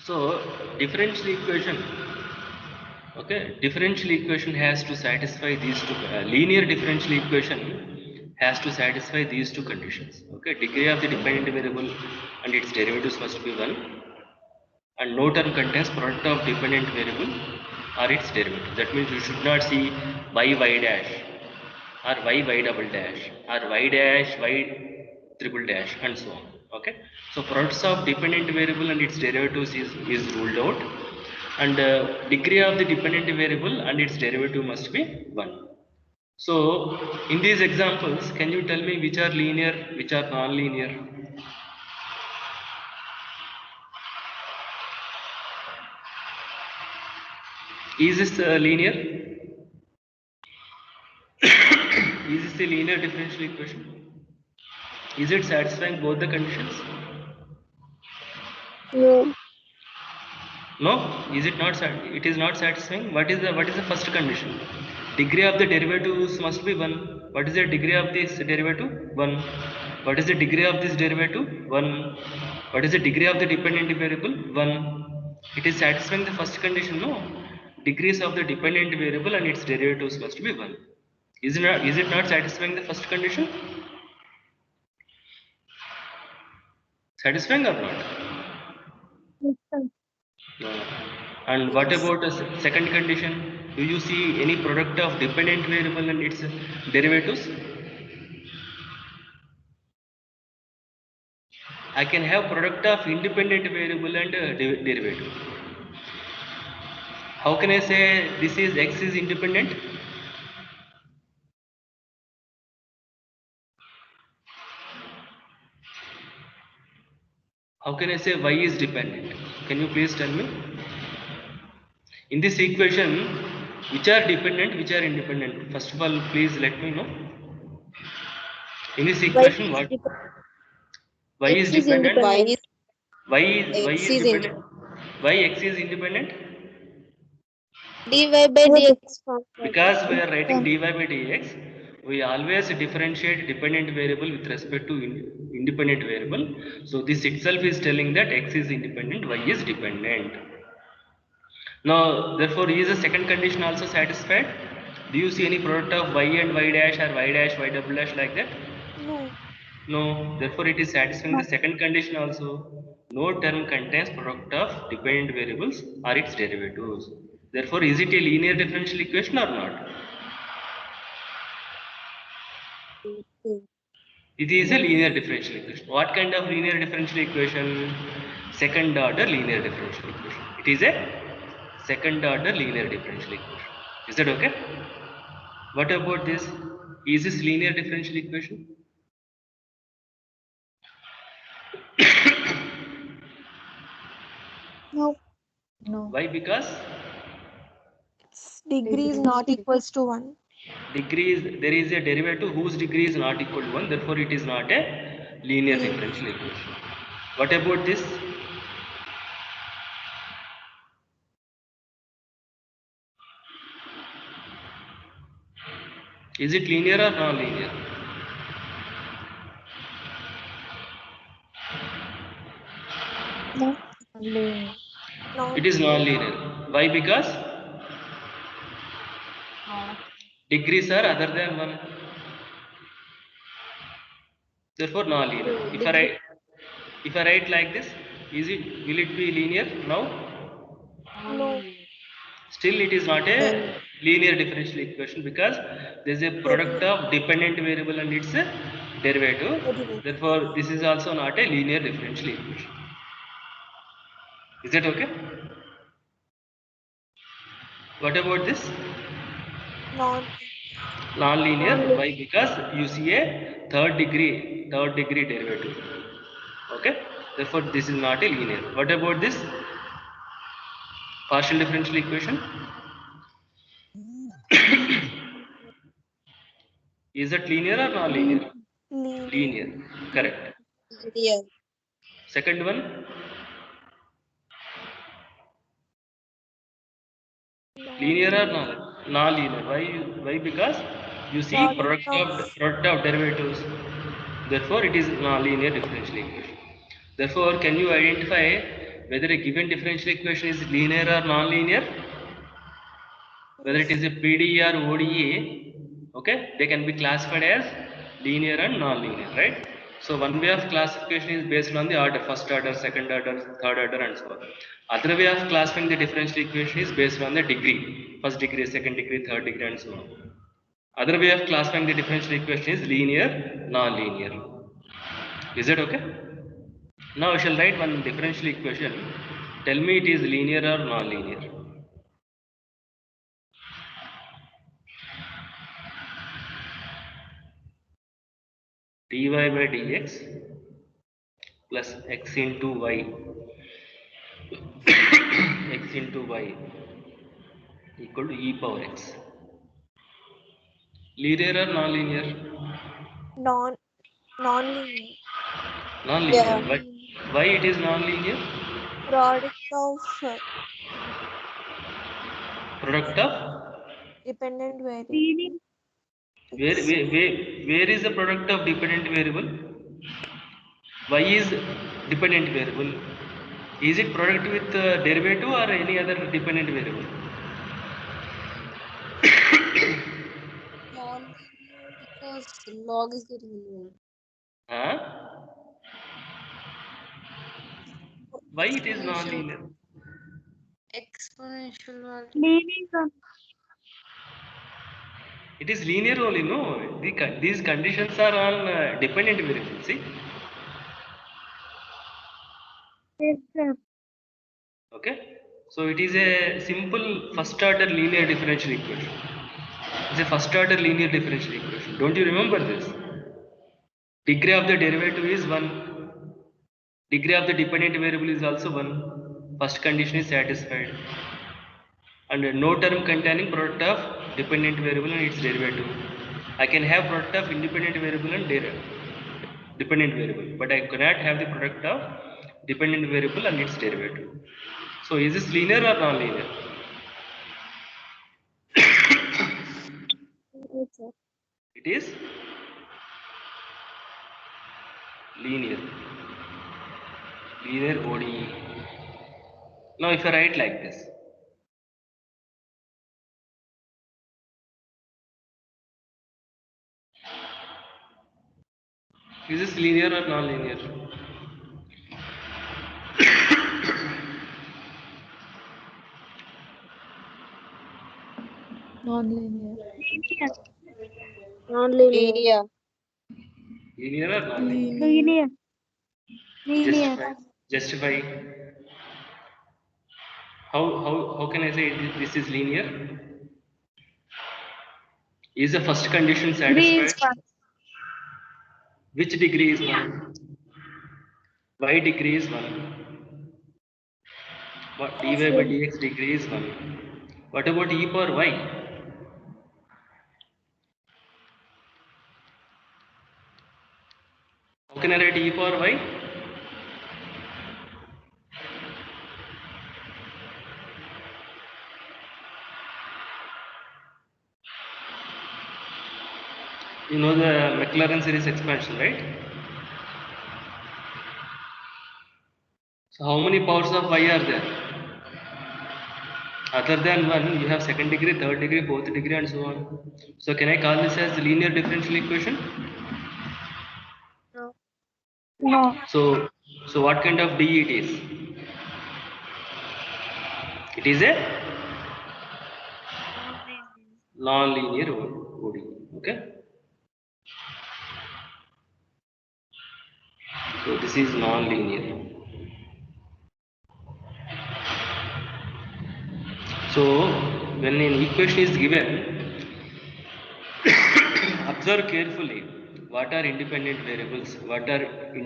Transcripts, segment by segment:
So differential equation, okay, differential equation has to satisfy these two. Linear differential equation has to satisfy these two conditions. Okay, degree of the dependent variable and its derivatives must be 1, and no term contains product of dependent variable or its derivative. That means you should not see y dash or y double dash or y dash y triple dash and so on. Okay, so products of dependent variable and its derivatives is ruled out, and degree of the dependent variable and its derivative must be 1. So in these examples, can you tell me which are linear, which are non-linear? Is this linear? Is this a linear differential equation? Is it satisfying both the conditions? No. No. Is it not? It is not satisfying. What is the first condition? Degree of the derivatives must be 1. What is the degree of this derivative? 1. What is the degree of this derivative? 1. What is the degree of the dependent variable? 1. It is satisfying the first condition, no? Degrees of the dependent variable and its derivatives must be 1. Is it not satisfying the first condition? Satisfying or not? Yes, sir. No. And what about the second condition? Do you see any product of dependent variable and its derivatives? I can have product of independent variable and derivative. How can I say this is x is independent? How can I say y is dependent? Can you please tell me? In this equation, which are dependent, which are independent? First of all, please let me know. In this equation, what? Y is X is dependent. independent. Y X is is dependent. Why x is independent? dy by dx. Because we are writing dy by dx, we always differentiate dependent variable with respect to independent variable. So this itself is telling that x is independent, y is dependent. Now, therefore, is the second condition also satisfied? Do you see any product of y and y dash or y dash, y double dash like that? No. No, therefore it is satisfying the second condition also. No term contains product of dependent variables or its derivatives. Therefore, is it a linear differential equation or not? It is a linear differential equation. What kind of linear differential equation? Second order linear differential equation. It is a second order linear differential equation. Is that okay? What about this? Is this linear differential equation? No. Why? Because Degree is not equals to 1. degree is, there is a derivative whose degree is not equal to 1, therefore it is not a linear differential equation. What about this? Is it linear or non-linear? No. No. It is non-linear. Why? Because degrees are other than 1. Therefore non-linear. If I write like this, will it be linear now? No. Still it is not a linear differential equation because there is a product of dependent variable and its derivative. Therefore this is also not a linear differential equation. Is that okay? What about this? Non. Non-linear. Why? Because you see a third degree derivative. Okay. Therefore this is not a linear. What about this? Partial differential equation. Is that linear or non-linear? Linear. Correct. Yeah. Second one, linear or non-linear? Why? Because you see product of derivatives. Therefore, it is non-linear differential equation. Therefore, can you identify whether a given differential equation is linear or non-linear, whether it is a PDE or ODE, okay, they can be classified as linear and non-linear, right? So one way of classification is based on the order, first order, second order, third order, and so on. Other way of classifying the differential equation is based on the degree, first degree, second degree, third degree, and so on. Other way of classifying the differential equation is linear, non-linear. Is it okay? Now I shall write one differential equation. Tell me it is linear or non-linear. dy by dx plus x into y x into y equal to e power x. Linear or non-linear? Non-linear. Non-linear. Yeah. Why it is non-linear? Product of Product of dependent variable. where is the product of dependent variable? Y is dependent variable. Is it product with derivative or any other dependent variable? Non-linear because log is getting involved. Huh? Why it is Exponential. non-linear? Exponential value. Linear. It is linear only, no? These conditions are on dependent variable. See? Yes, sir. Okay. So it is a simple first order linear differential equation. It's a first order linear differential equation. Don't you remember this? Degree of the derivative is 1. Degree of the dependent variable is also 1. First condition is satisfied. And no term containing product of dependent variable and its derivative. I can have product of independent variable and dependent variable, but I cannot have the product of dependent variable and its derivative. So is this linear or non-linear? Yes, sir. It is linear. Linear ODE. Now if I write like this. Is this linear or non-linear? Non-linear. Linear. Linear or non-linear? Linear. Linear. Justify. How can I say this is linear? Is the first condition Degree is satisfied? 1. Which degree is 1? Y degree is 1. What dy by dx degree is 1. What about e power y? How can I write e power y? You know the Maclaurin series expansion, right? So how many powers of y are there? Other than 1, you have second degree, third degree, fourth degree, and so on. So can I call this as linear differential equation? No. So what kind of d it is? It is a non-linear ODE. Okay. So this is non-linear. So when an equation is given, observe carefully what are independent variables, what are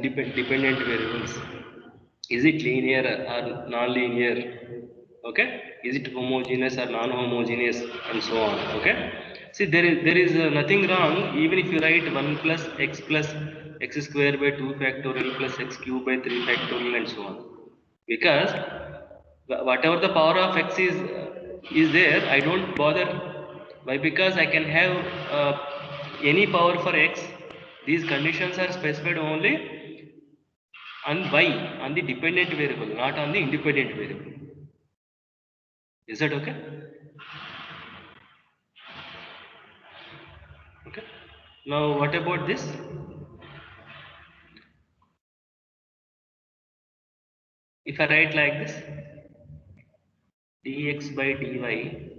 dependent variables. Is it linear or non-linear? Okay. Is it homogeneous or non-homogeneous, and so on. Okay. See, there is nothing wrong even if you write 1 plus x square by 2 factorial plus x cube by 3 factorial and so on. Because whatever the power of x is there, I don't bother. Why? Because I can have any power for x. These conditions are specified only and y on the dependent variable, not on the independent variable. Is that okay? Okay. Now what about this? If I write like this, dx by dy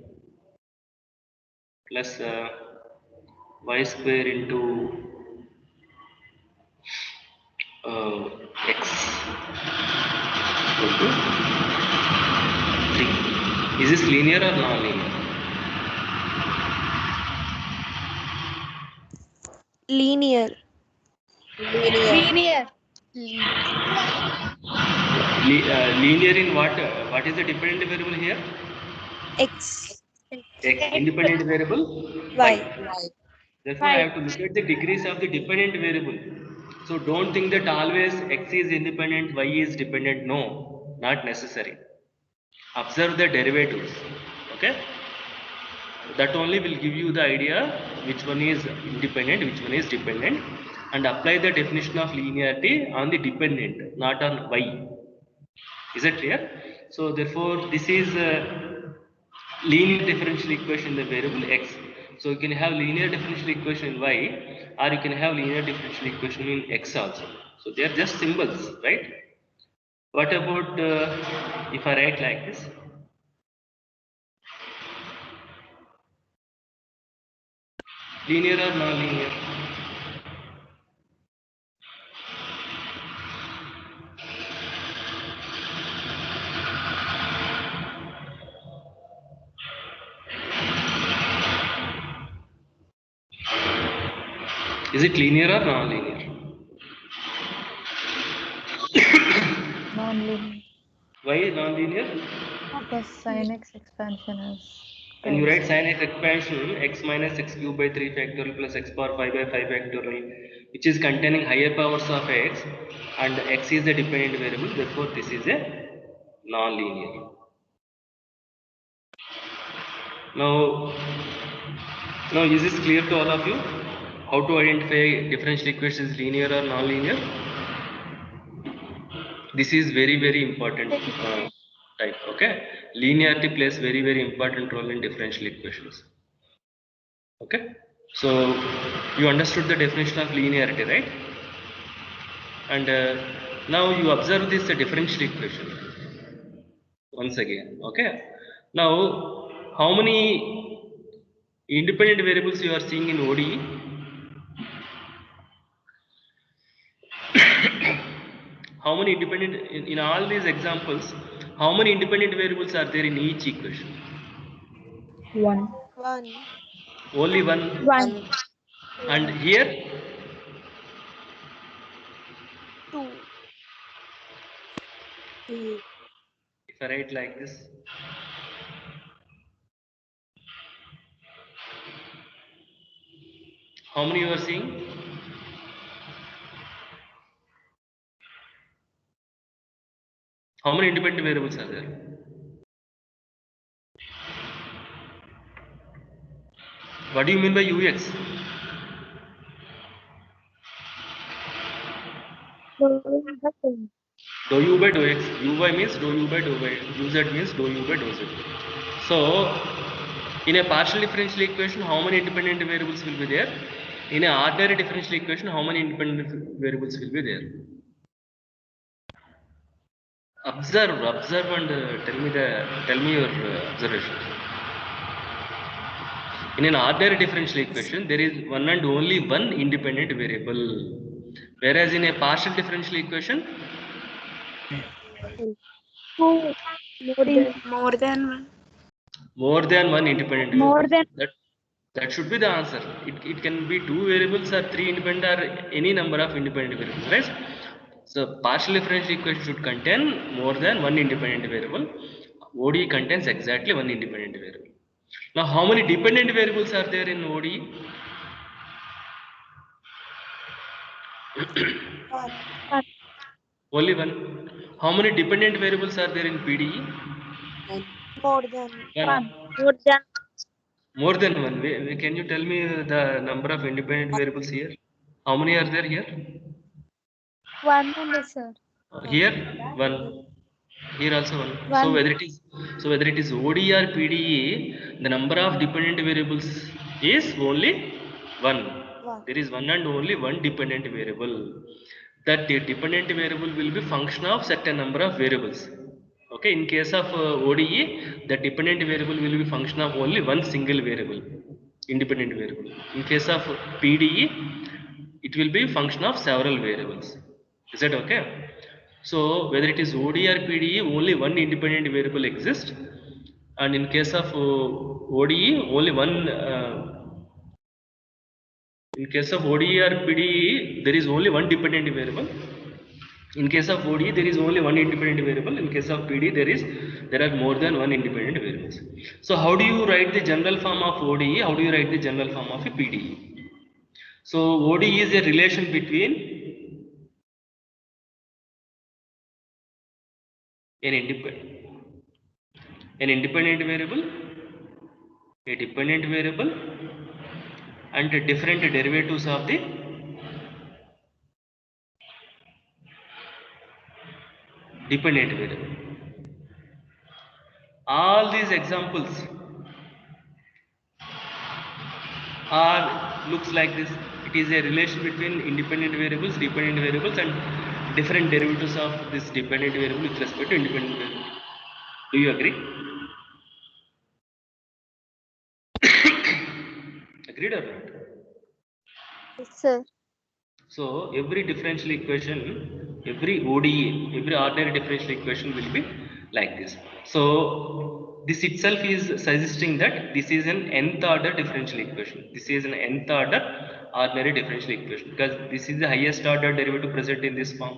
plus y square into x equal to 3. Is this linear or non-linear? Linear. Linear. Linear in what? What is the dependent variable here? X. X. Independent variable? Y. Therefore, I have to look at the degrees of the dependent variable. So don't think that always x is independent, y is dependent. No, not necessary. Observe the derivatives. Okay? That only will give you the idea which one is independent, which one is dependent, and apply the definition of linearity on the dependent, not on y. Is it clear? So therefore, this is linear differential equation in the variable x. So you can have linear differential equation in y, or you can have linear differential equation in x also. So they are just symbols, right? What about if I write like this? Linear or non-linear? Is it linear or non-linear? Non-linear. Why non-linear? Because sin x expansion is When you write times. sin x expansion, x minus x cube by 3 factorial plus x power 5 by 5 factorial, which is containing higher powers of x, and x is a dependent variable, therefore this is a non-linear. Now is this clear to all of you? How to identify differential equations linear or non-linear? This is very important type. Okay, linearity plays very important role in differential equations. Okay, so you understood the definition of linearity, right? And now you observe this differential equation once again. Okay, now how many independent variables you are seeing in ODE? How many independent in all these examples? How many independent variables are there in each equation? 1. 1. Only one. 1. And here 2. if I write like this, how many you are seeing? How many independent variables are there? What do you mean by UX? Dou u by dou x. Uy means dou u by dou y. Uz means dou u by dou z. So, in a partial differential equation, how many independent variables will be there? In an ordinary differential equation, how many independent variables will be there? Observe and tell me your observations. In an ordinary differential equation, there is one and only one independent variable. Whereas in a partial differential equation, More More than 1. more than one independent More variable. than That should be the answer. It can be 2 variables or 3 independent or any number of independent variables, right? So partial differential equation should contain more than one independent variable. ODE contains exactly one independent variable. Now how many dependent variables are there in ODE? 1. Only one. How many dependent variables are there in PDE? More than One. more than More than one. Can you tell me the number of independent variables here? How many are there here? 1 only, sir. Here 1. Here also 1. So One. whether it is ODE or PDE, the number of dependent variables is only 1. One. There is one and only one dependent variable. That dependent variable will be function of certain number of variables. Okay, in case of ODE, the dependent variable will be function of only one single variable, independent variable. In case of PDE, it will be function of several variables. Is that okay? So whether it is ODE or PDE, only one independent variable exists, and in case of ODE, only one. In case of ODE or PDE, there is only one dependent variable. In case of ODE, there is only one independent variable. In case of PD, there are more than one independent variables. So how do you write the general form of ODE? How do you write the general form of a PDE? So ODE is a relation between an independent variable, a dependent variable, and the different derivatives of the dependent variable. All these examples looks like this. It is a relation between independent variables, dependent variables, and different derivatives of this dependent variable with respect to independent variable. Do you agree? Agreed or not? Yes, sir. So every differential equation, every ODE, every ordinary differential equation will be like this. So this itself is suggesting that this is an nth order differential equation. This is an nth order ordinary differential equation because this is the highest order derivative present in this form.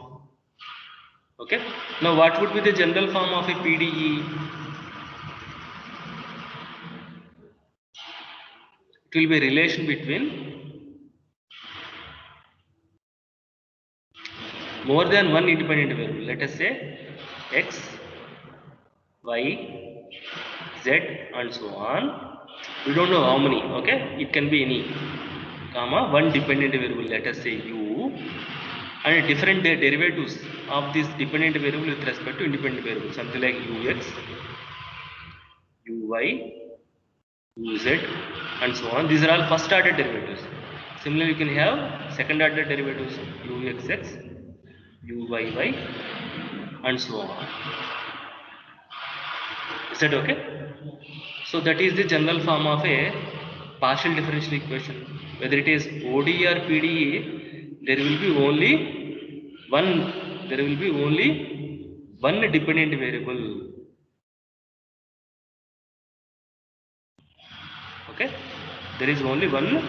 Okay. Now what would be the general form of a PDE? It will be a relation between more than one independent variable. Let us say x, y, z, and so on. We don't know how many. Okay, it can be any, comma one dependent variable. Let us say u, and different derivatives of this dependent variable with respect to independent variable. Something like ux, uy, uz, and so on. These are all first order derivatives. Similarly, you can have second order derivatives uxx, uyy, and so on. Is that okay? So that is the general form of a partial differential equation. Whether it is ODE or PDE, there will be only one dependent variable. Okay, there is only one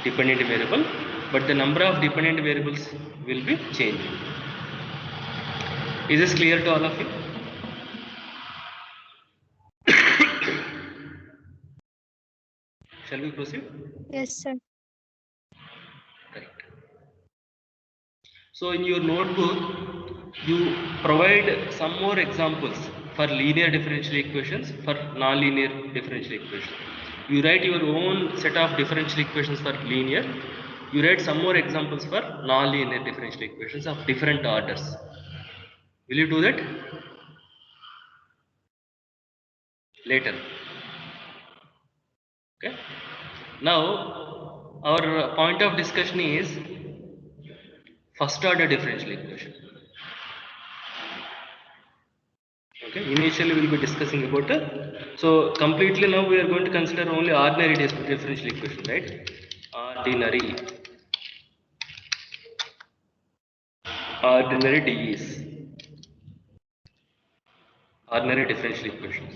dependent variable, but the number of dependent variables will be changing. Is this clear to all of you? Shall we proceed? Yes, sir. Correct. So in your notebook, you provide some more examples for linear differential equations, for non-linear differential equations. You write your own set of differential equations for linear. You write some more examples for non-linear differential equations of different orders. Will you do that? Later. Okay. Now, our point of discussion is first order differential equation. Okay, initially we will be discussing about so completely now we are going to consider only ordinary differential equation, right? Ordinary DEs, ordinary differential equations.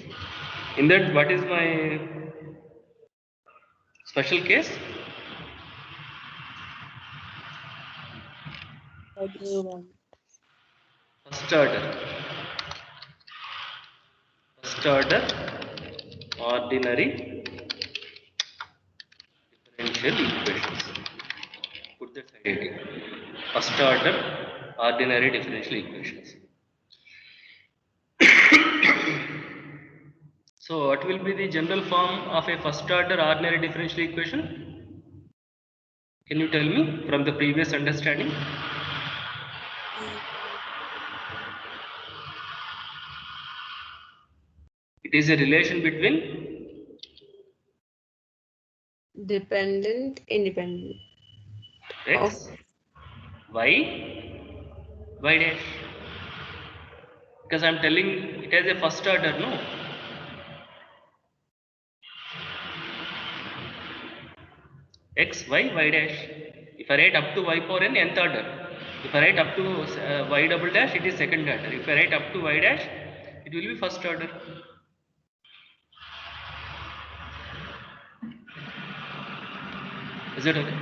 In that, what is my special case? First order ordinary differential equations. Put that side again. First order ordinary differential equations. So what will be the general form of a first order ordinary differential equation? Can you tell me from the previous understanding? It is a relation between Dependent, independent. x, y, y dash. Because I'm telling it has a first order, no? X, y, y dash. If I write up to y power n, nth order. If I write up to y double dash, it is second order. If I write up to y dash, it will be first order. Is it okay?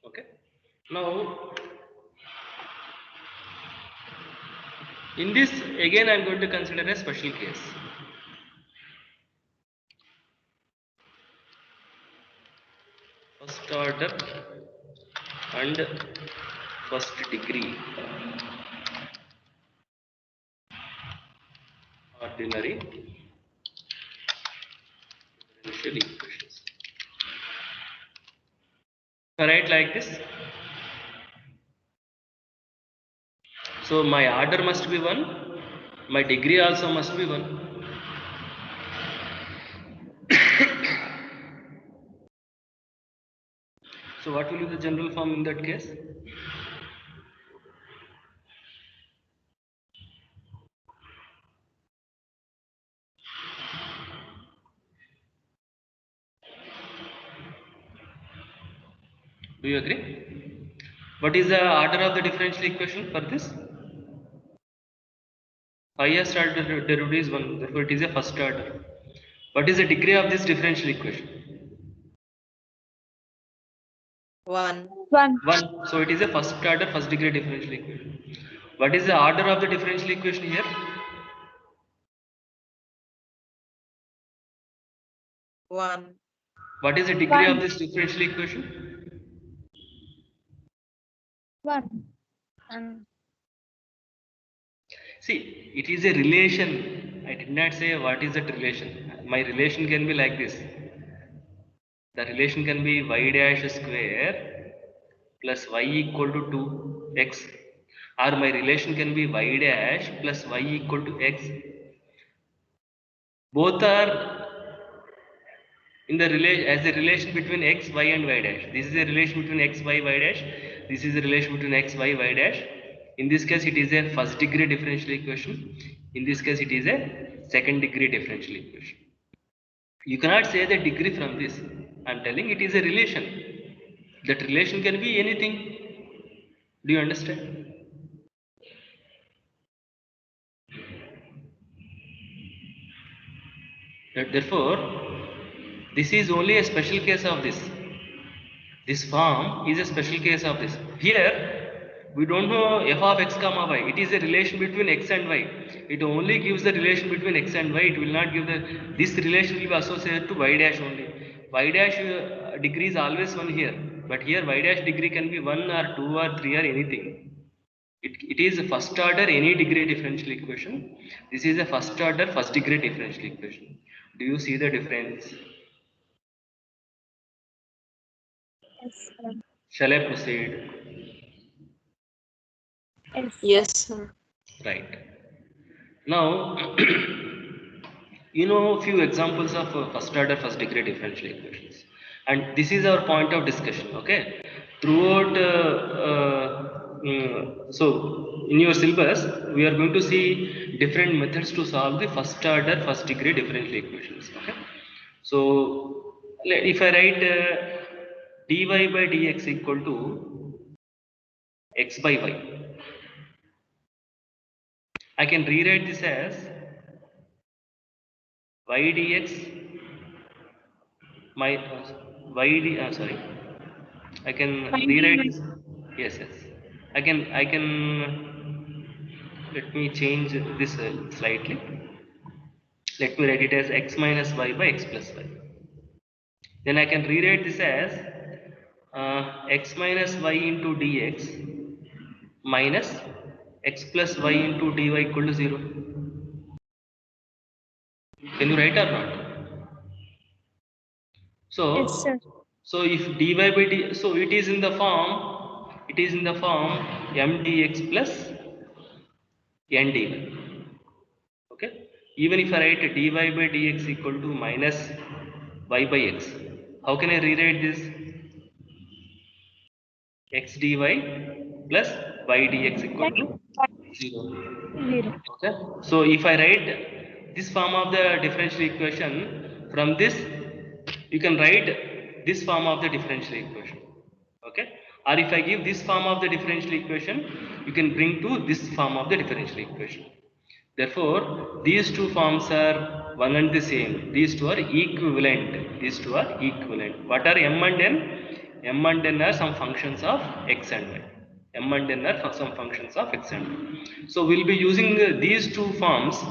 Okay. Now, in this, again, I am going to consider a special case. First order and first degree ordinary differential equations. If I write like this, so my order must be 1, my degree also must be 1. So what will be the general form in that case? Do you agree? What is the order of the differential equation for this? Highest order derivative is 1, therefore it is a first order. What is the degree of this differential equation? 1. 1. 1. So it is a first order, first degree differential equation. What is the order of the differential equation here? 1. What is the degree of 1. this differential equation? 1. See, it is a relation. I did not say what is that relation. My relation can be like this. The relation can be y dash square plus y equal to 2x, or my relation can be y dash plus y equal to x. Both are in the relation as a relation between x, y and y dash. This is a relation between x, y, y dash. This is a relation between x, y, y dash. In this case, it is a first degree differential equation. In this case, it is a second degree differential equation. You cannot say the degree from this. I am telling it is a relation. That relation can be anything. Do you understand? Therefore, this is only a special case of this. This form is a special case of this. Here, we don't know f of x comma y. It is a relation between x and y. It only gives the relation between x and y. It will not give the, this relation will be associated to y dash only. Y dash degree is always 1 here. But here y dash degree can be 1 or 2 or 3 or anything. It is a first order any degree differential equation. This is a first order first degree differential equation. Do you see the difference? Yes, sir. Shall I proceed? Yes. Yes, sir. Right. Now, you know few examples of first order first degree differential equations, and this is our point of discussion. Okay, throughout. So, in your syllabus, we are going to see different methods to solve the first order first degree differential equations. Okay, so if I write dy by dx equal to x by y, I can rewrite this as y dx my sorry, I can rewrite this. Yes, yes, I can let me change this slightly. Let me write it as x minus y by x plus y. Then I can rewrite this as x minus y into dx minus x plus y into dy equal to 0. Can you write or not? So, Yes, sir. So if dy by d, so it is in the form m dx plus n dy. Okay. Even if I write dy by dx equal to minus y by x, how can I rewrite this? X dy plus y dx equal to 0. 0. Okay. So if I write this form of the differential equation, from this you can write this form of the differential equation. Okay. Or if I give this form of the differential equation, you can bring to this form of the differential equation. Therefore, these two forms are one and the same. These two are equivalent. These two are equivalent. What are m and n? M and n are some functions of x and y. M and n are some functions of x and y. So we'll be using these two forms,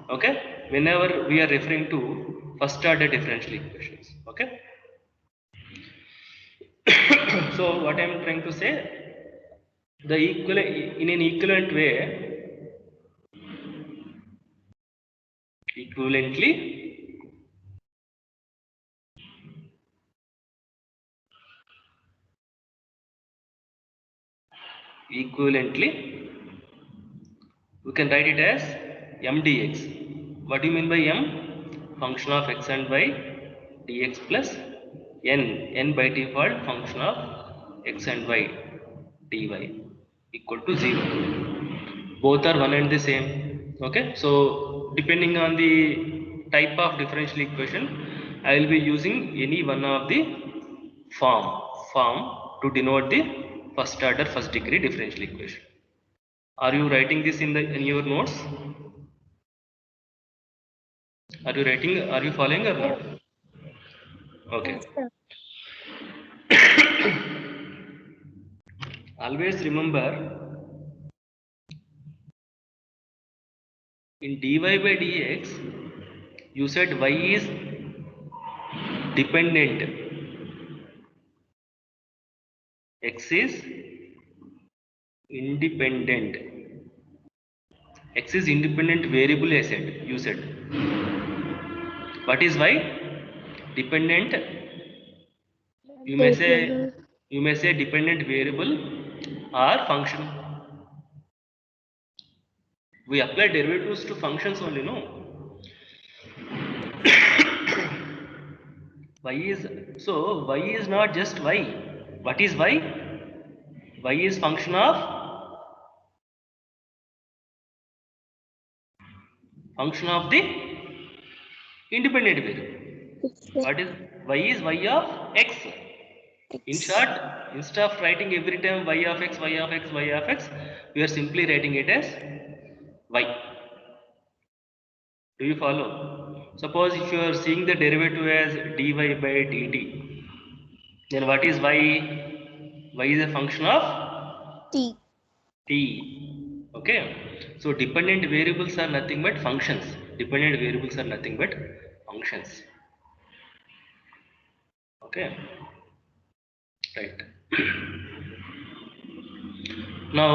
okay, whenever we are referring to first order differential equations. Okay. So what I am trying to say, the equivalent in an equivalent way, equivalently. Equivalently, we can write it as m dx. What do you mean by m? Function of x and y dx plus n. N by default function of x and y dy equal to 0. Both are one and the same. Okay. So depending on the type of differential equation, I will be using any one of the form to denote the first order first degree differential equation. Are you writing this in your notes? Are you writing? Are you following or not? Okay. Yes, sir. Always remember, in dy by dx, you said y is dependent, x is independent. X is independent variable, I said. You said. What is y? Dependent. You may say dependent variable or function. We apply derivatives to functions only, no? Y is not just y. What is y? Y is function of the independent variable. What is y? Is y of x. In short, instead of writing every time y of x, y of x, y of x, we are simply writing it as y. Do you follow? Suppose if you are seeing the derivative as dy by dt, then what is y? Y is a function of T. t. Okay. So dependent variables are nothing but functions. Dependent variables are nothing but functions. Okay. Right. Now,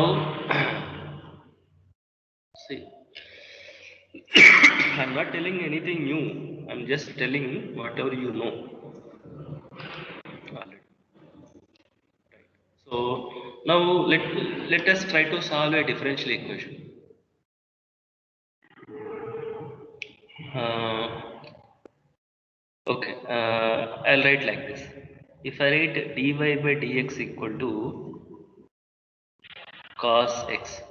see, I'm not telling anything new. I'm just telling whatever you know already. So now let us try to solve a differential equation. Okay, I'll write like this. If I write dy by dx equal to cos x,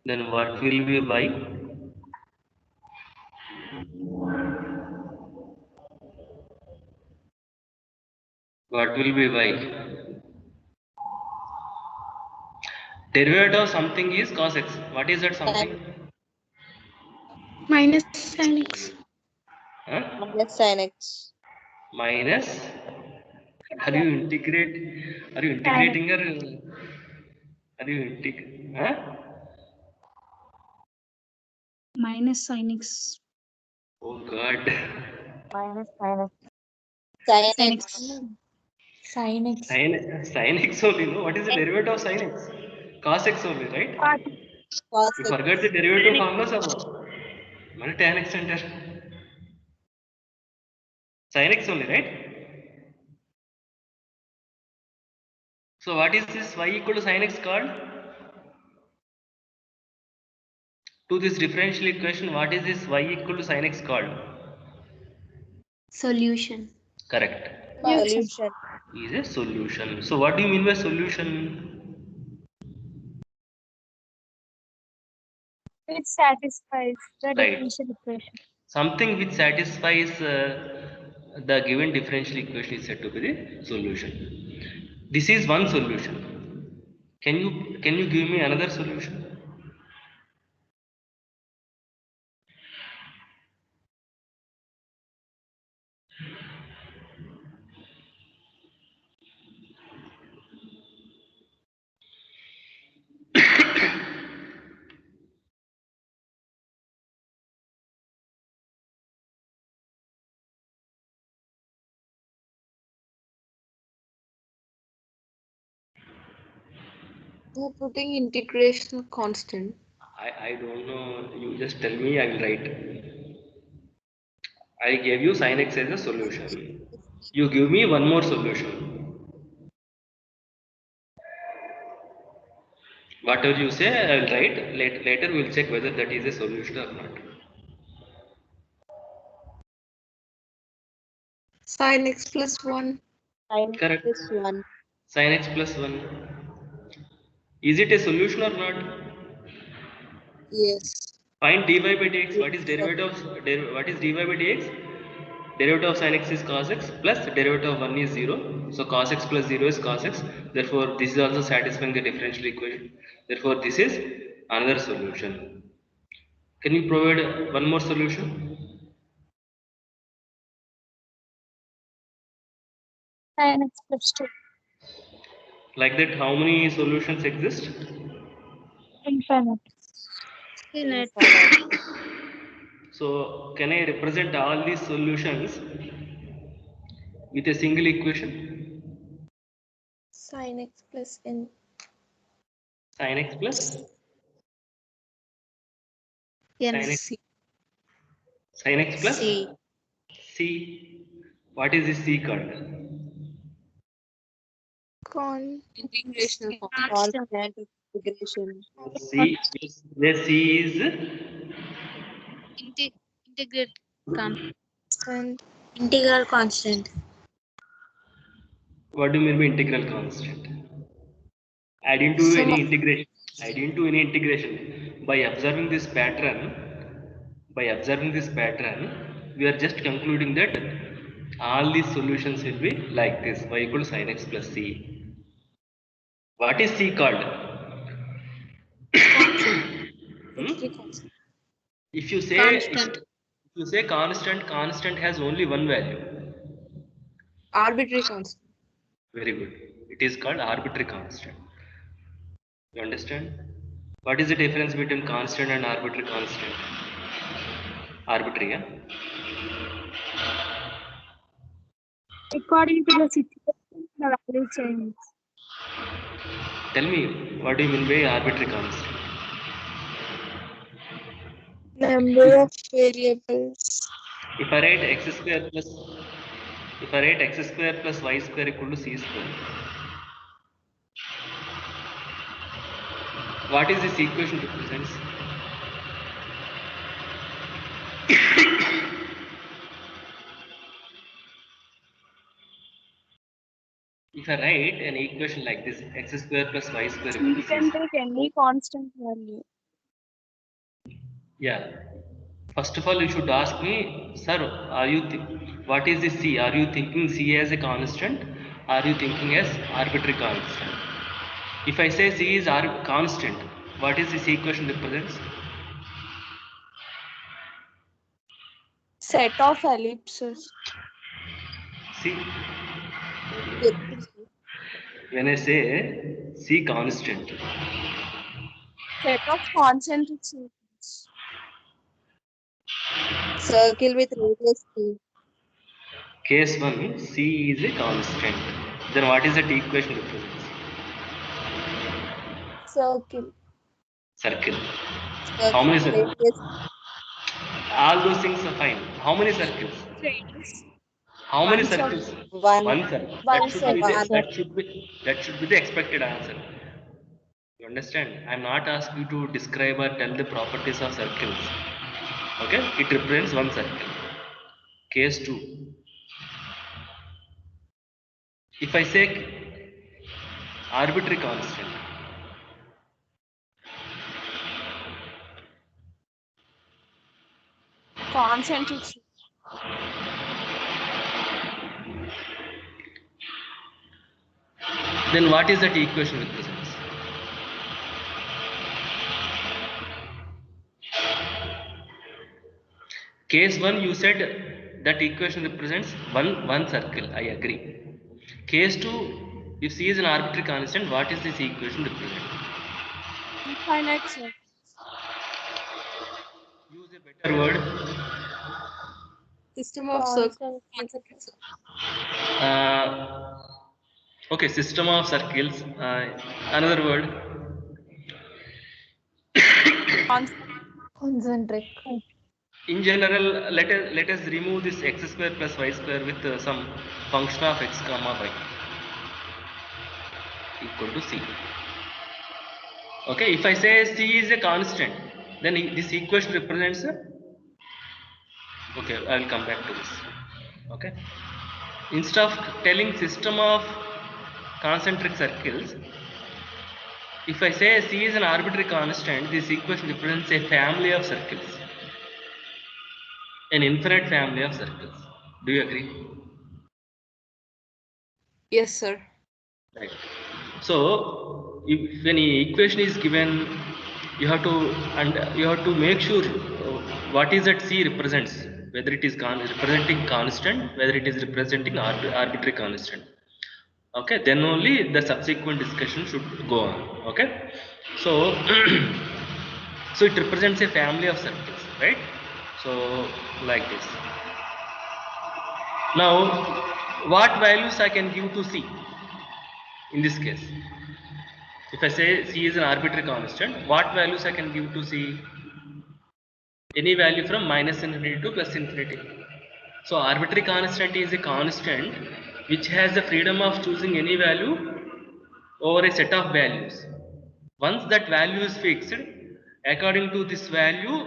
then what will be y? What will be y? Derivative of something is cos x. What is that something? Minus sin x. Huh? Minus sin x. Minus. Are you integrating or are you integrating? Huh? Minus sin x. Oh God. Minus sin x. Sin Sin x. x. Sin x. Sin x only, no? What is the derivative of sin x? Cos x only, right? Cos You x. forgot the derivative formula, sir. Mana tan x center. Sin x only, right? So what is this y equal to sin x called? To this differential equation, what is this y equal to sin x called? Solution. Correct. Solution. Is a solution. So what do you mean by solution? It satisfies the Right. differential equation. Something which satisfies the given differential equation is said to be the solution. This is one solution. Can you give me another solution? They're putting integration constant. I don't know. You just tell me. I will write. I gave you sin x as a solution. You give me one more solution. Whatever you say, I will write. Later we will check whether that is a solution or not. Sin x plus 1. Sin x Correct. plus 1. Sin x plus 1. Is it a solution or not? Yes. Find dy by dx. What is Yes, derivative of what is dy by dx? Derivative of sin x is cos x plus derivative of 1 is 0. So cos x plus 0 is cos x. Therefore, this is also satisfying the differential equation. Therefore, this is another solution. Can you provide one more solution? Sin x plus 2. Like that, how many solutions exist? Infinite. Infinite. So, can I represent all these solutions with a single equation? Sin x plus n. Sin x plus sin x, C. sin x plus C. c. What is this c called? Integration constant. Constant integration. C, where c is Integrate. And Integral constant. what do you mean by integral constant? Add into Sum any of integration. Add into any integration. By observing this pattern, we are just concluding that all these solutions will be like this: y equal to sin x plus c. What is c called? arbitrary constant. If you say Constant. constant has only one value. Arbitrary constant. Very good. It is called arbitrary constant. You understand? What is the difference between constant and arbitrary constant? Arbitrary, yeah? According to the situation, the value changes. Tell me, what do you mean by arbitrary constant? Number of variables. If I write x square plus y square equal to c square, what is this equation represents? If I write an equation like this, x square plus y square equal to You c can square. take any constant value. Yeah. First of all, you should ask me, sir, what is this c? Are you thinking c as a constant? Are you thinking as arbitrary constant? If I say c is constant, what is this equation represents? Set of ellipses. See, when I say c constant, Set of concentric circles. Circle with radius c. case 1, c is a constant. Then what is that equation represents? Circle. Circle. How Circle many with circles? radius All those things are fine. How many circles? Radius. How many One circle. circles? One. One circle. One That should be circle. the that should be the expected answer. You understand? I'm not asking you to describe or tell the properties of circles. Okay? It represents one circle. Case 2. If I say arbitrary constant, Concentric. then what is that equation represents? Case 1, you said that equation represents one circle. I agree. Case 2, if C is an arbitrary constant, what is this equation represent? Infinite circle. Use a better word. System of circles. Constant. Okay, system of circles. Another word. Concentric. In general, let us remove this x square plus y square with some function of x comma y equal to c. Okay, if I say c is a constant, then this equation represents okay, I will come back to this. Okay, instead of telling system of concentric circles, if I say c is an arbitrary constant, this equation represents a family of circles, an infinite family of circles. Do you agree? Yes, sir. Right. So, if any equation is given, you have to make sure what is that C represents, whether it is representing constant, whether it is representing arbitrary constant. Okay, then only the subsequent discussion should go on. Okay, so so it represents a family of circles, right? So like this. Now, what values I can give to C in this case? If I say C is an arbitrary constant, what values I can give to C? Any value from minus infinity to plus infinity. So arbitrary constant is a constant which has the freedom of choosing any value over a set of values. Once that value is fixed, according to this value,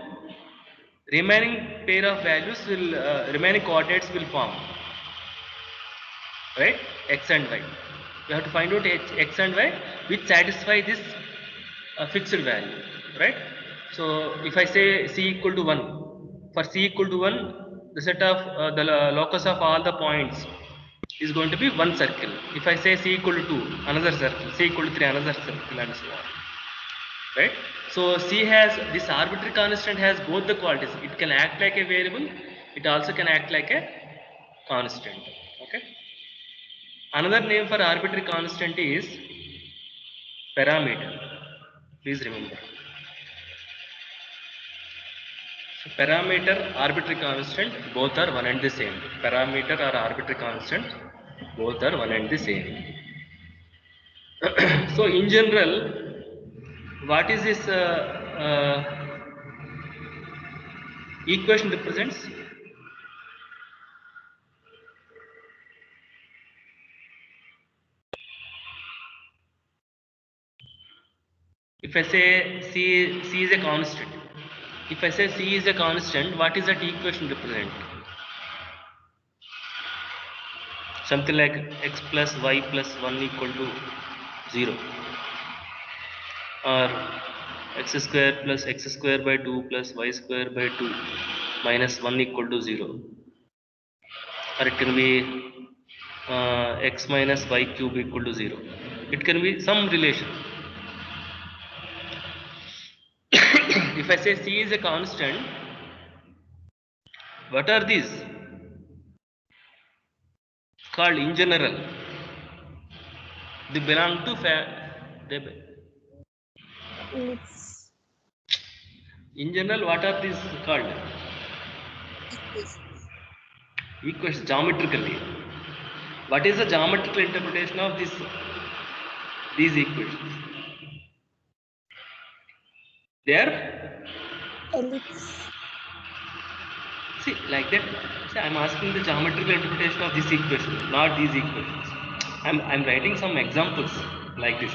remaining pair of values will, remaining coordinates will form. Right? X and Y. You have to find out X and Y which satisfy this fixed value, right? So if I say C equal to 1, for C equal to 1, the set of the locus of all the points is going to be one circle. If I say C equal to 2, another circle, C equal to 3, another circle, and so on, right? So C has, this arbitrary constant has both the qualities. It can act like a variable, it also can act like a constant. Okay. Another name for arbitrary constant is parameter. Please remember. So parameter, arbitrary constant, both are one and the same. Parameter or arbitrary constant, both are one and the same. So in general, what is this equation represents? If I say C is a constant, if I say C is a constant, what is that equation represent? Something like x plus y plus 1 equal to 0, or x square plus x square by 2 plus y square by 2 minus 1 equal to 0, or it can be x minus y cube equal to 0. It can be some relation. If I say C is a constant, what are these called in general? They belong to Ellipse. in general, what are these called? Equations, geometrically. What is the geometrical interpretation of these equations? They are Ellipse. See, like that. See, I'm asking the geometrical interpretation of this equation, not these equations. I'm writing some examples like this.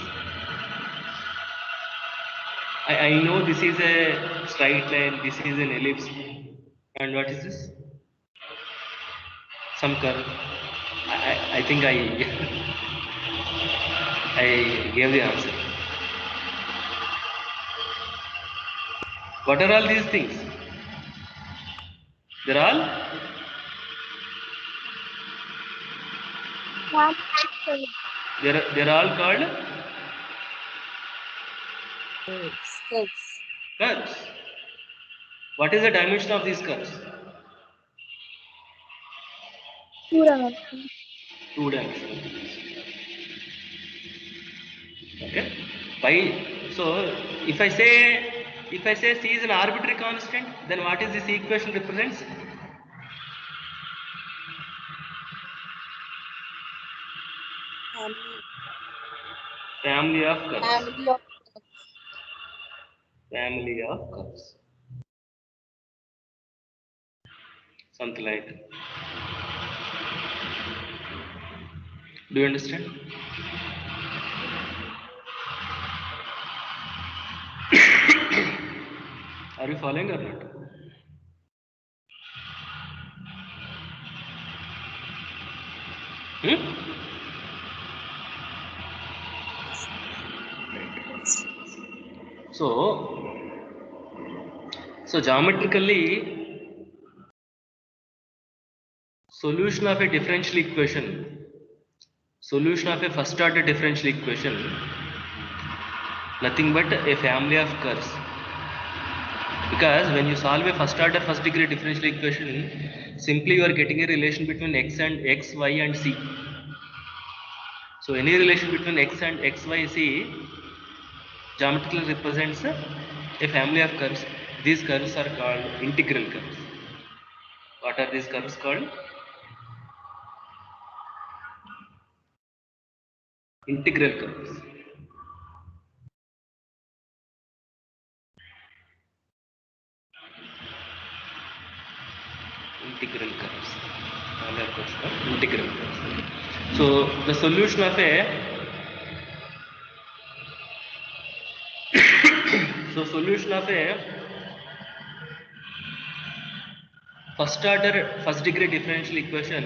I know this is a straight line, this is an ellipse, and what is this? Some curve. I think I I gave the answer. What are all these things? They're all they're all called Curves. curves. What is the dimension of these curves? 2 dimensions. 2 dimensions. Okay. By so if I say c is an arbitrary constant, then what is this equation represents? Family of curves. Family of Family of curves. Something like that. Do you understand? Are you following or not? So geometrically, solution of a differential equation, solution of a first order differential equation, nothing but a family of curves. Because when you solve a first order first degree differential equation, simply you are getting a relation between x, y and c. So any relation between x and x, y, c geometrically represents a family of curves. These curves are called integral curves. What are these curves called? Integral curves. Integral curves. Family of curves called integral curves. So the solution of a solution of a first order first degree differential equation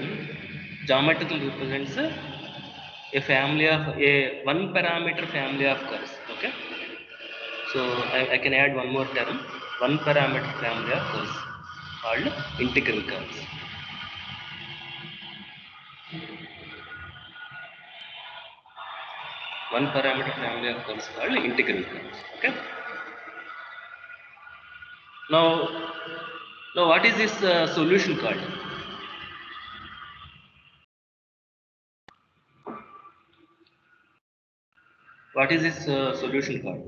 geometrically represents a family of a one parameter family of curves. Okay, so I can add one more term, one parameter family of curves called integral curves. One parameter family of curves called integral curves. Okay, now what is this solution called? What is this solution called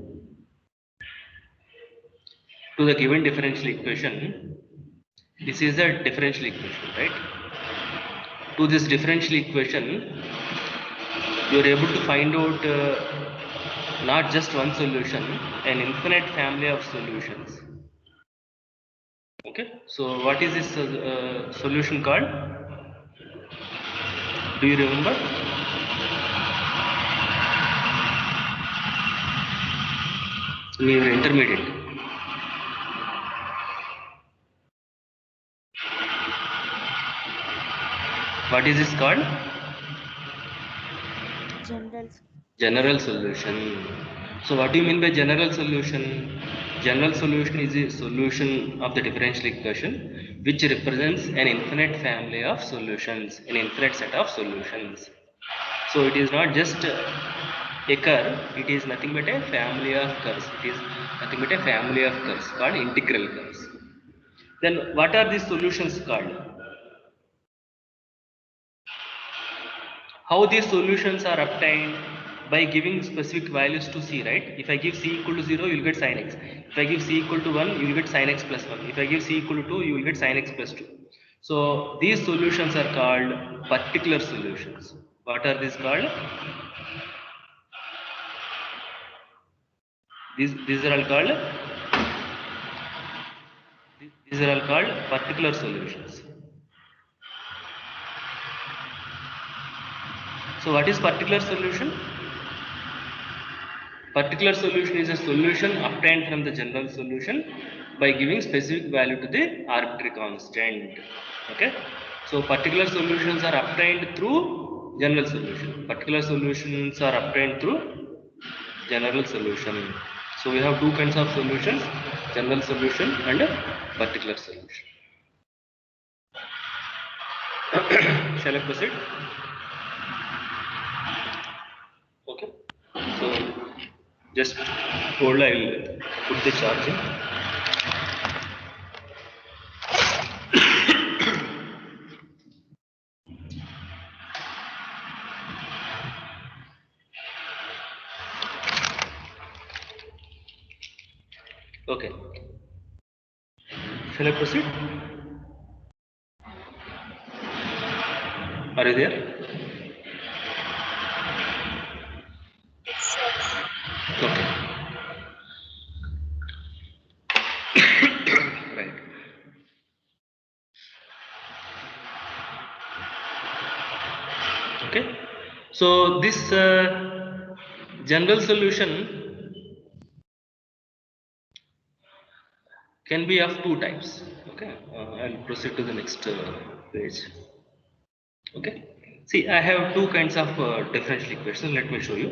to the given differential equation? This is a differential equation, right? To this differential equation, you are able to find out not just one solution, an infinite family of solutions. Okay, so what is this solution called? Do you remember? In your intermediate. What is this called? General solution. So what do you mean by general solution? General solution is a solution of the differential equation which represents an infinite family of solutions, an infinite set of solutions. So it is not just a curve, it is nothing but a family of curves. It is nothing but a family of curves called integral curves. Then what are these solutions called? How these solutions are obtained? By giving specific values to c, right? If I give c equal to 0, you will get sin x. If I give c equal to 1, you will get sin x plus 1. If I give c equal to 2, you will get sin x plus 2. So these solutions are called particular solutions. What are these called? These are all called These are all called particular solutions. So what is particular solution? Particular solution is a solution obtained from the general solution by giving specific value to the arbitrary constant. Okay. So particular solutions are obtained through general solution. Particular solutions are obtained through general solution. So we have two kinds of solutions, general solution and a particular solution. Shall I proceed? Okay. So just hold, I will put the charging. Okay. Shall I proceed? Are you there? Okay. Right. Okay. So this general solution can be of two types. Okay. I'll proceed to the next page. Okay. See, I have two kinds of differential equations. Let me show you.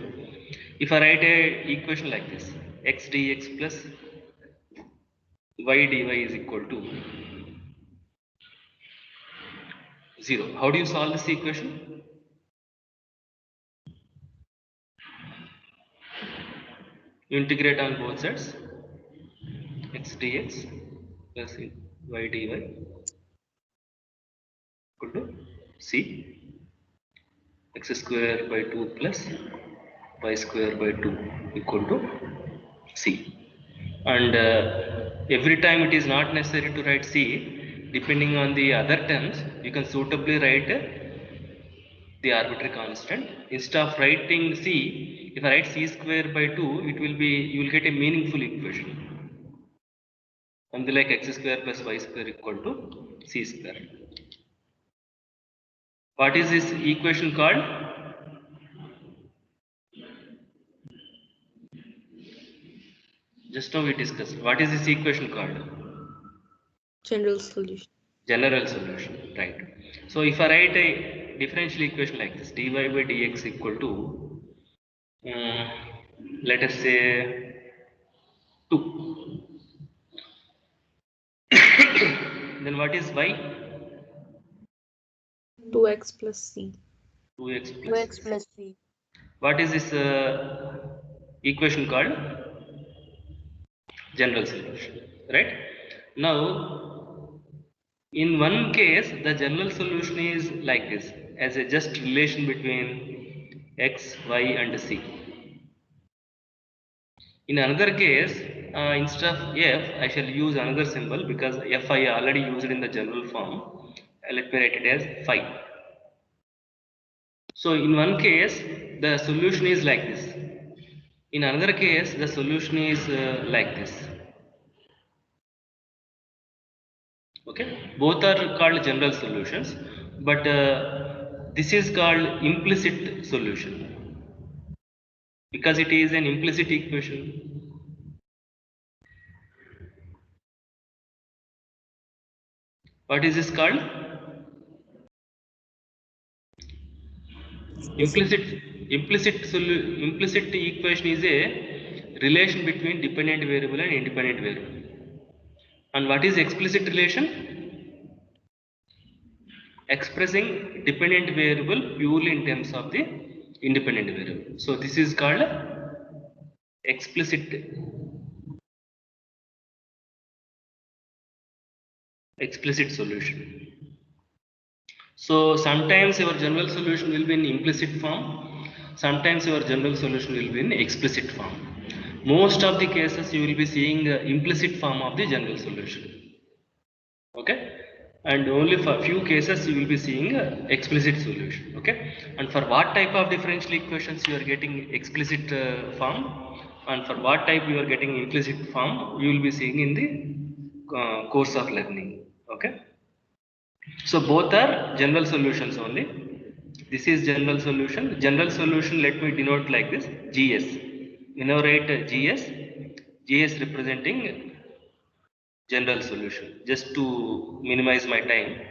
If I write a equation like this, x dx plus y dy is equal to 0. How do you solve this equation? You integrate on both sides, x dx plus y dy equal to c, x square by 2 plus y square by 2 equal to c. And every time it is not necessary to write c, depending on the other terms, you can suitably write the arbitrary constant. Instead of writing c, if I write c square by 2, it will be, you will get a meaningful equation. Something like x square plus y square equal to c square. What is this equation called? Just now we discussed. What is this equation called? General solution. General solution, right. So if I write a differential equation like this, dy by dx equal to, let us say 2. Then what is y? 2x plus c. 2x 2x plus c. What is this equation called? General solution, right? Now, in one case, the general solution is like this, as a just relation between x, y and c. In another case, instead of f, I shall use another symbol because f I already used in the general form. Let me write it as phi. So in one case, the solution is like this. In another case, the solution is like this. Okay, both are called general solutions, but this is called implicit solution because it is an implicit equation. What is this called? Implicit equation is a relation between dependent variable and independent variable. And what is explicit relation? Expressing dependent variable purely in terms of the independent variable. So this is called explicit solution. So sometimes your general solution will be in implicit form, sometimes your general solution will be in explicit form. Most of the cases you will be seeing implicit form of the general solution. Okay, and only for few cases you will be seeing explicit solution. Okay, and for what type of differential equations you are getting explicit form, and for what type you are getting implicit form, you will be seeing in the course of learning. Okay. So both are general solutions only. This is general solution. General solution, let me denote like this, GS. You know, write GS. GS representing general solution. Just to minimize my time,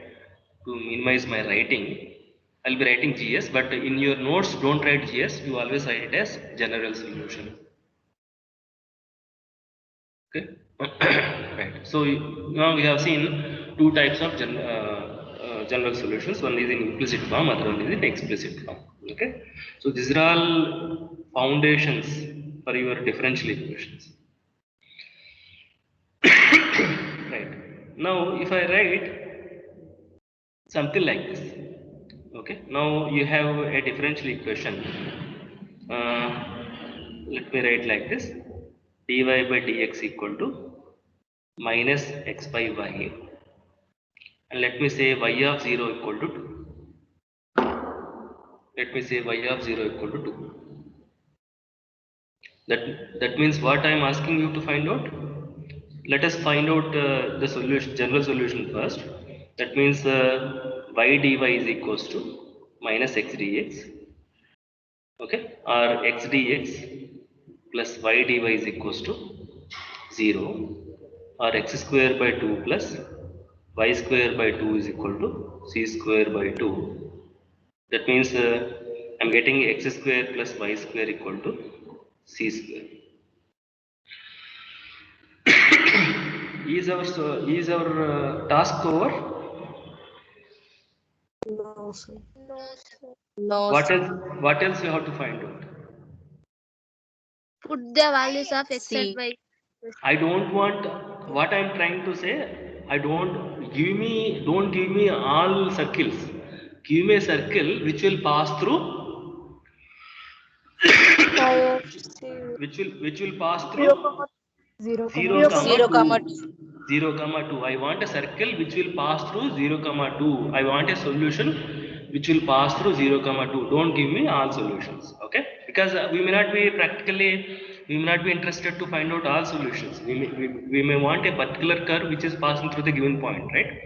to minimize my writing, I'll be writing GS, but in your notes, don't write GS. You always write it as general solution. Okay. Right. So now we have seen two types of general solutions. One is in implicit form, other one is in explicit form. Okay. So these are all foundations for your differential equations. Right. Now if I write something like this. Okay. Now you have a differential equation. Let me write like this: dy by dx equal to minus x by y, and let me say y of 0 equal to 2. Let me say y of 0 equal to 2. That means what I am asking you to find out. Let us find out the solution, general solution first. That means y dy is equals to minus x dx. Okay, or x dx plus y dy is equals to 0, or x square by 2 plus y square by 2 is equal to c square by 2. That means I am getting x square plus y square equal to c square. Is our task over? No, sir. No, sir. No, What sir. else? What else you have to find out? Put the values of x and C. y. I don't want. What I am trying to say. I don't give me. Don't give me all circles. Give me a circle which will pass through. Which will pass through 0, 0 0, comma 0, 2. 2. 0 comma 2. I want a circle which will pass through 0 comma 2. I want a solution which will pass through 0 comma 2. Don't give me all solutions. Okay, because we may not be practically, we may not be interested to find out all solutions. We may want a particular curve which is passing through the given point, right?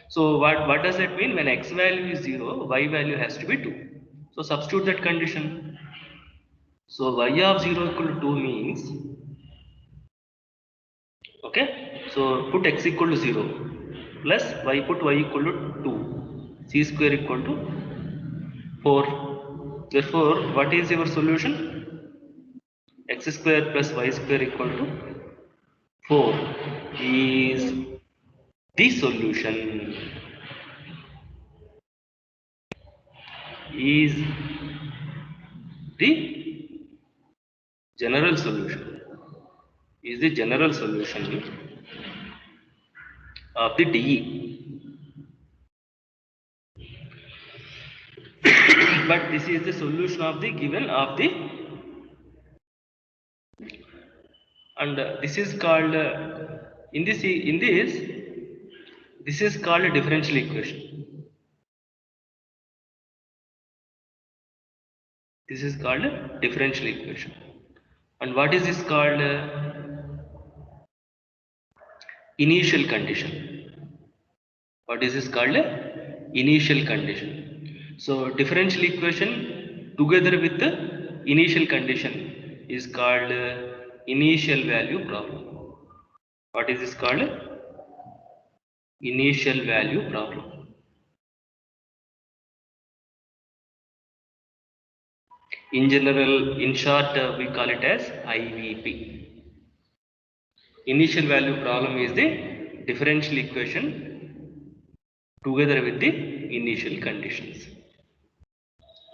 So what does that mean? When x value is 0, y value has to be 2. So substitute that condition. So y of 0 equal to 2 means, okay, so put x equal to 0 plus y, put y equal to 2, c square equal to 4. Therefore, what is your solution? X square plus y square equal to 4 is the solution. Is the general solution. Is the general solution of the DE. But this is the solution of the given of the, and this is called this is called a differential equation. This is called a differential equation. And what is this called? Initial condition. What is this called? Initial condition. So differential equation together with the initial condition is called initial value problem. What is this called? Initial value problem. In general, in short, we call it as IVP. Initial value problem is the differential equation together with the initial conditions.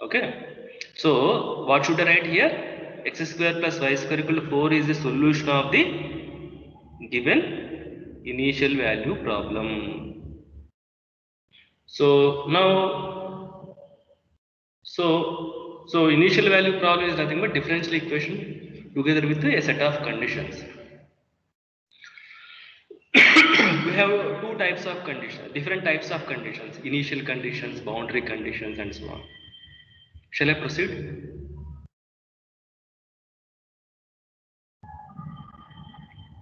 Okay. So what should I write here? X square plus y square equal to 4 is the solution of the given initial value problem. So now, so initial value problem is nothing but differential equation together with a set of conditions. We have two types of conditions, different types of conditions: initial conditions, boundary conditions, and so on. Shall I proceed?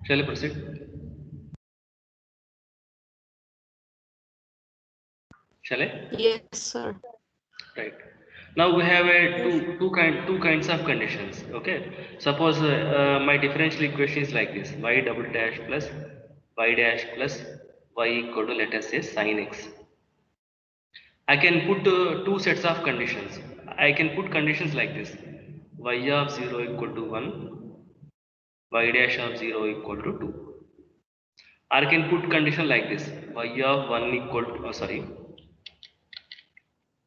Shall I proceed? Shall I? Yes, sir. Right. Now we have a two kinds of conditions. Okay. Suppose my differential equation is like this: y double dash plus y dash plus y equal to, let us say, sin x. I can put two sets of conditions. I can put conditions like this: y of 0 equal to 1, y dash of 0 equal to 2. Or I can put condition like this: y of 1 equal to,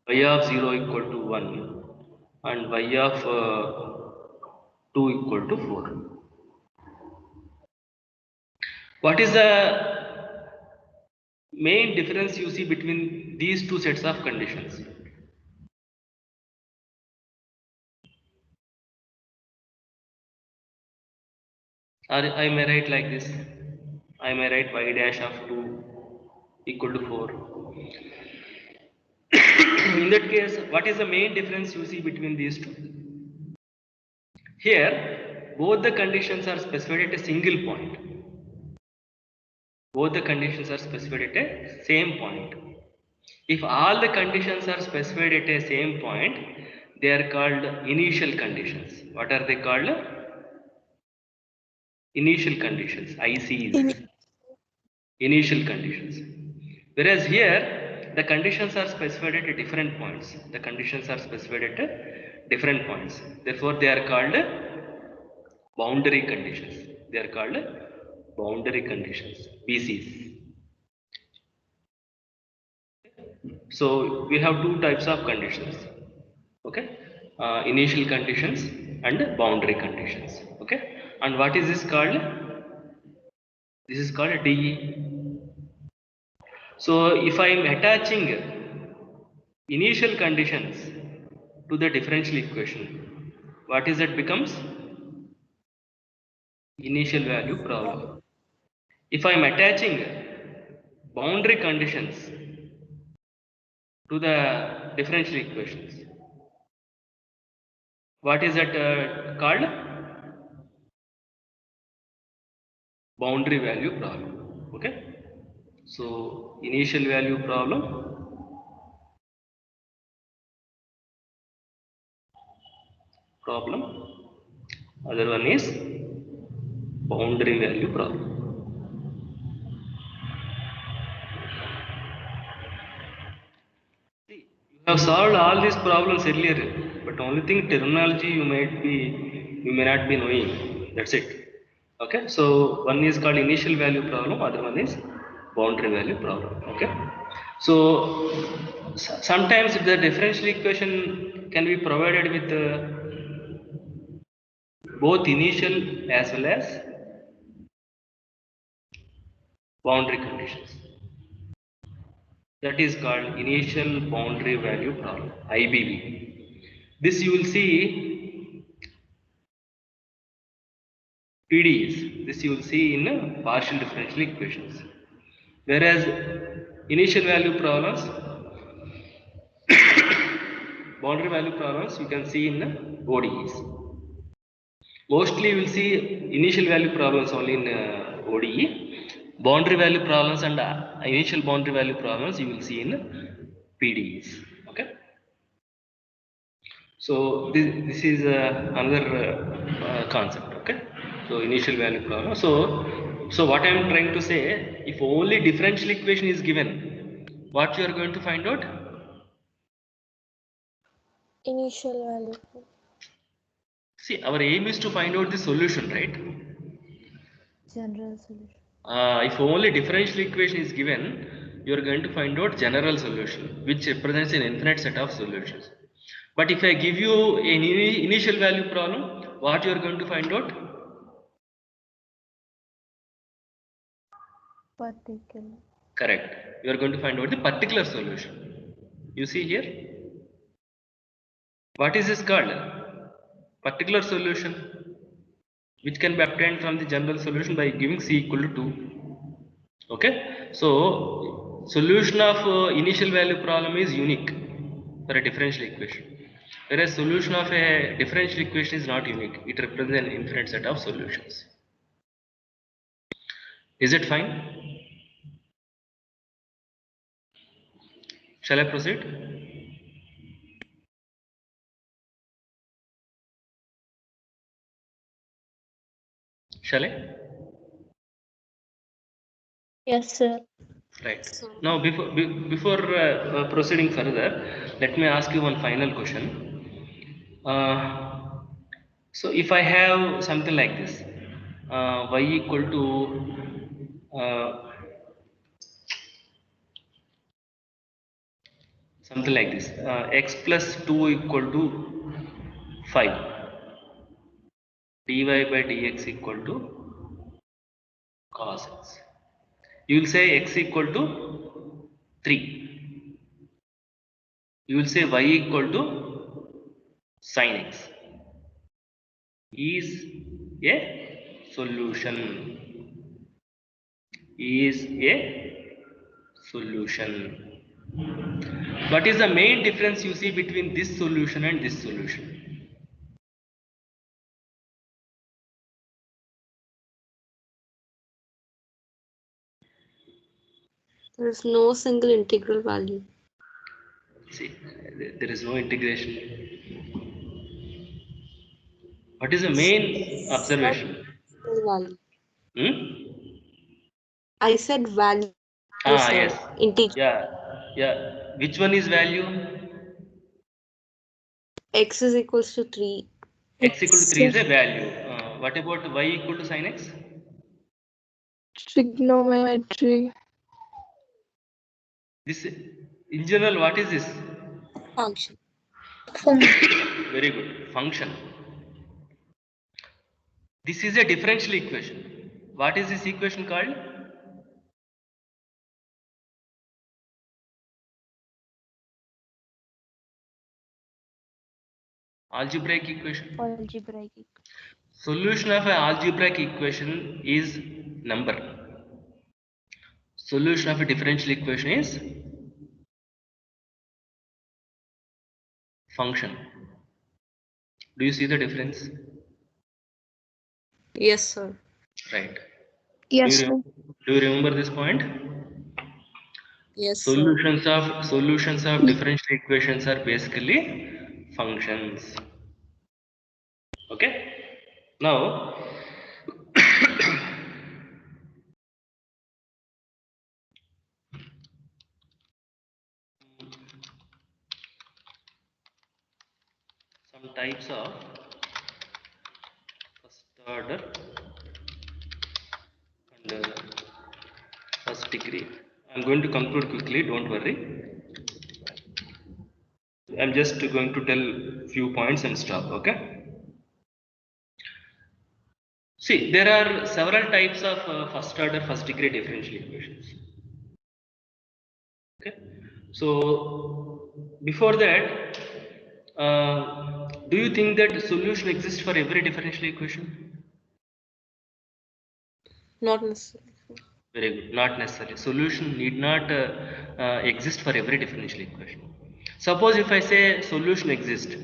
y of 0 equal to 1 and y of 2 equal to 4. What is the main difference you see between these two sets of conditions? Or I may write like this: I may write y dash of 2 equal to 4. In that case, what is the main difference you see between these two? Here, both the conditions are specified at a single point. Both the conditions are specified at a same point. If all the conditions are specified at a same point, they are called initial conditions. What are they called? Initial conditions, ICs. Initial conditions. Whereas here, the conditions are specified at different points. The conditions are specified at different points. Therefore, they are called boundary conditions. They are called boundary conditions, BCs. So we have two types of conditions. Okay, initial conditions and boundary conditions. Okay, and what is this called? This is called DE. So if I am attaching initial conditions to the differential equation, what is that becomes? Initial value problem. If I am attaching boundary conditions to the differential equations, what is that called? Boundary value problem. Okay, so initial value problem, other one is boundary value problem. See, you have solved all these problems earlier, but only thing, terminology you may not be knowing. That's it. Okay, so one is called initial value problem, other one is boundary value problem. Okay, so sometimes the differential equation can be provided with both initial as well as boundary conditions. That is called initial boundary value problem, IBV. This you will see PDEs. This you will see in partial differential equations. Whereas initial value problems, boundary value problems, you can see in ODEs. Mostly you will see initial value problems only in ODE. Boundary value problems and initial boundary value problems you will see in PDEs. Okay. So this is another concept. Okay. So initial value problem. So what I am trying to say, if only differential equation is given, what you are going to find out? Initial value. See, our aim is to find out the solution, right? General solution. If only differential equation is given, you are going to find out general solution, which represents an infinite set of solutions. But if I give you an initial value problem, what you are going to find out? Particular. Correct. You are going to find out the particular solution. You see here? What is this called? Particular solution, which can be obtained from the general solution by giving C equal to 2. Okay, so solution of initial value problem is unique for a differential equation, whereas solution of a differential equation is not unique. It represents an infinite set of solutions. Is it fine? Shall I proceed? Shall I? Yes, sir. Right. Now, before proceeding further, let me ask you one final question. So, if I have something like this, y equal to something like this, x plus 2 equal to 5, dy by dx equal to cos x. You will say x equal to 3. You will say y equal to sin x. Is a solution. Is a solution. What is the main difference you see between this solution and this solution? There is no single integral value. See, there is no integration. What is the main observation? Value. Hmm? I said value, Ah, sir. yes. Integer. Yeah, yeah. Which one is value? X is equals to 3. X equal to 3 is a value. What about y equal to sin x? Trigonometry. This, in general, what is this? Function. Very good. Function. This is a differential equation. What is this equation called? Algebraic equation. Algebraic. Solution of an algebraic equation is number. Solution of a differential equation is function. Do you see the difference? Yes, sir. Right. Yes, sir. Do you remember this point? Yes, sir. Solutions of differential equations are basically functions. Okay. Now, some types of first order and first degree. I'm going to conclude quickly. Don't worry. I'm just going to tell few points and stop. Okay. See, there are several types of first order, first degree differential equations. Okay. So, before that, do you think that solution exists for every differential equation? Not necessarily. Very good. Not necessarily. Solution need not exist for every differential equation. Suppose if I say solution exists,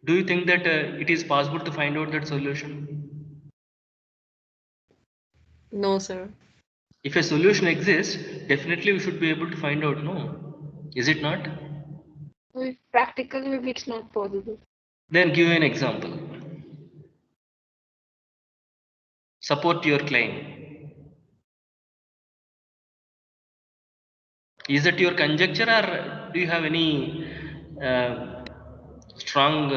do you think that it is possible to find out that solution? No, sir. If a solution exists, definitely we should be able to find out, no? Is it not? Practically, maybe it's not possible. Then give an example. Support your claim. Is that your conjecture or do you have any strong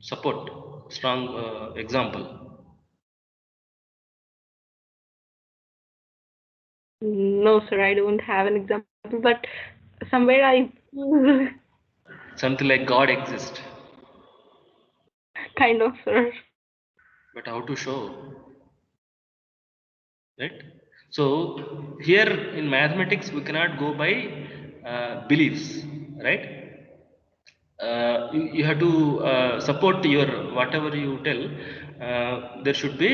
support, strong example? No, sir. I don't have an example, but somewhere I Something like God exists. kind of, sir. But how to show? Right? So here in mathematics we cannot go by beliefs, right? You have to support your whatever you tell. There should be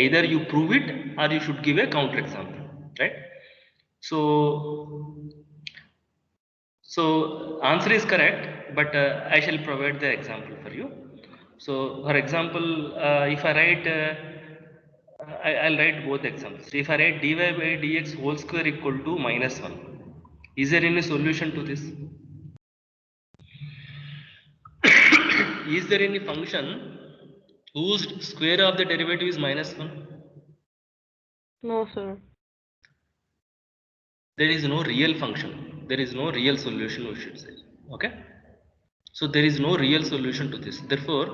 either you prove it or you should give a counter example, right? So answer is correct, but I shall provide the example for you. So for example, if I write, I'll write both examples. If I write dy by dx whole square equal to -1, Is there any solution to this? Is there any function whose square of the derivative is -1? No, sir. There is no real function. There is no real solution, we should say. Okay. So there is no real solution to this. Therefore,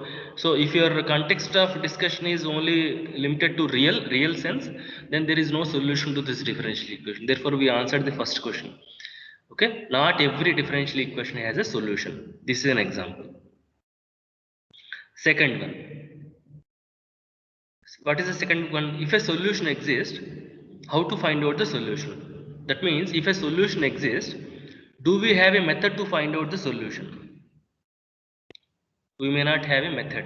so if your context of discussion is only limited to real sense, then there is no solution to this differential equation. Therefore, we answered the first question. Okay, not every differential equation has a solution. This is an example. Second one. What is the second one? If a solution exists, how to find out the solution? That means if a solution exists, do we have a method to find out the solution? We may not have a method.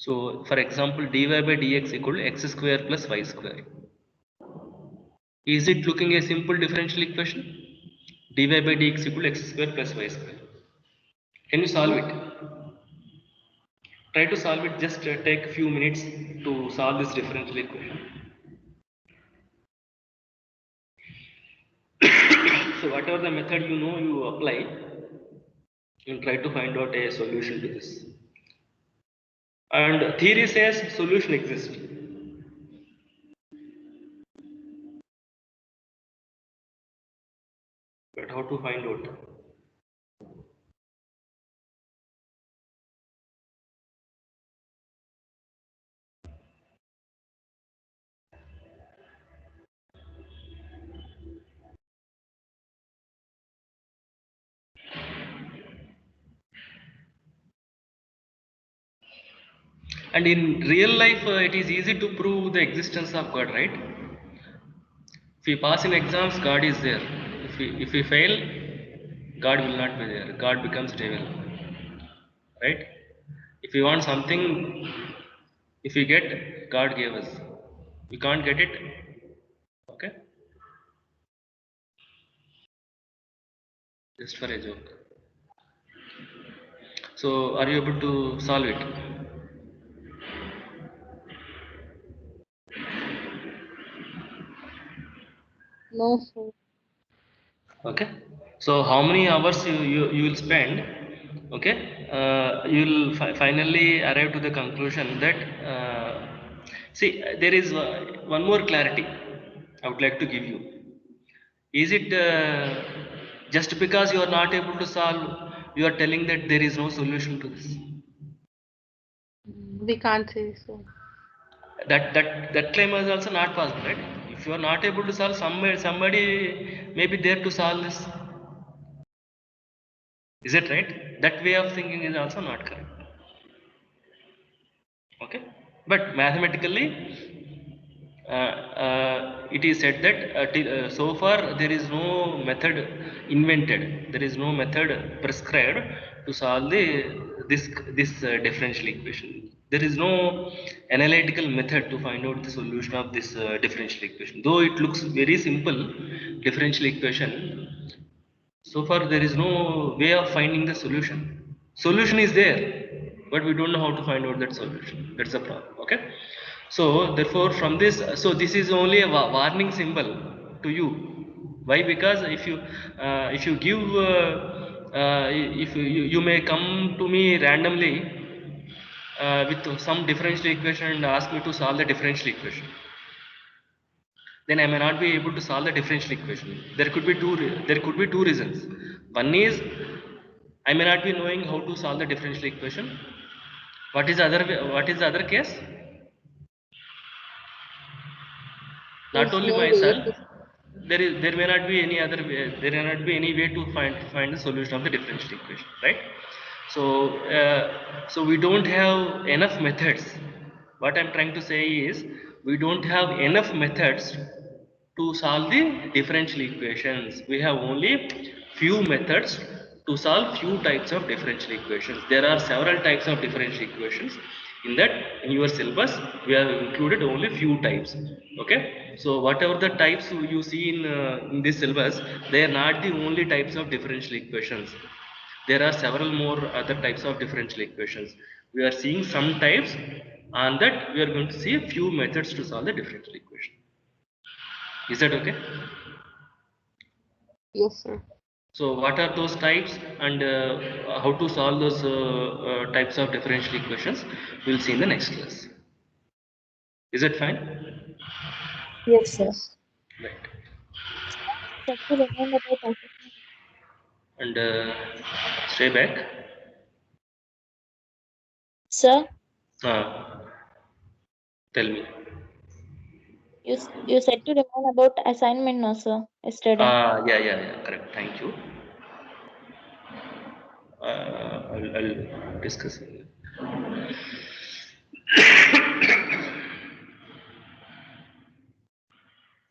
So for example, dy by dx equal to x square plus y square. Is it looking a simple differential equation? Dy by dx equal to x square plus y square. Can you solve it? Try to solve it. Just take a few minutes to solve this differential equation. So whatever the method you know, you apply and try to find out a solution to this. And theory says solution exists. But how to find out? And in real life, it is easy to prove the existence of God, right? If we pass in exams, God is there. If we fail, God will not be there. God becomes devil, right? If we want something, if we get, God gave us. We can't get it, okay? Just for a joke. So, are you able to solve it? No, sir. Okay. So, how many hours you will spend? Okay. You will finally arrive to the conclusion that see, there is one more clarity I would like to give you. Is it just because you are not able to solve, you are telling that there is no solution to this? We can't say so. That claim is also not possible, right? If you are not able to solve, somebody may be there to solve this. Is it right? That way of thinking is also not correct. Okay, but mathematically, it is said that so far there is no method invented. There is no method prescribed to solve this differential equation. There is no analytical method to find out the solution of this differential equation. Though it looks very simple differential equation, so far there is no way of finding the solution. Solution is there, but we don't know how to find out that solution. That's the problem. Okay. So therefore, from this, so this is only a warning symbol to you. Why? Because if you give, if you may come to me randomly with some differential equation and ask me to solve the differential equation, then I may not be able to solve the differential equation. There could be two reasons. One is I may not be knowing how to solve the differential equation. What is the other case? Not There's only no way myself, to. there may not be any other way, there may not be any way to find the solution of the differential equation, right? So we don't have enough methods. What I'm trying to say is we don't have enough methods to solve the differential equations. We have only few methods to solve few types of differential equations. There are several types of differential equations. In that, in your syllabus, we have included only few types. Okay, so whatever the types you see in this syllabus, they are not the only types of differential equations. There are several more other types of differential equations. We are seeing some types, and that we are going to see a few methods to solve the differential equation. Is that okay? Yes, sir. So what are those types and how to solve those types of differential equations? We'll see in the next class. Is it fine? Yes, sir. Yes. Right. Check to remind about assessment. And stay back. Sir, Tell me. you said to remind about assignment, no, sir, yesterday. Yeah, correct. Thank you. I'll discuss it.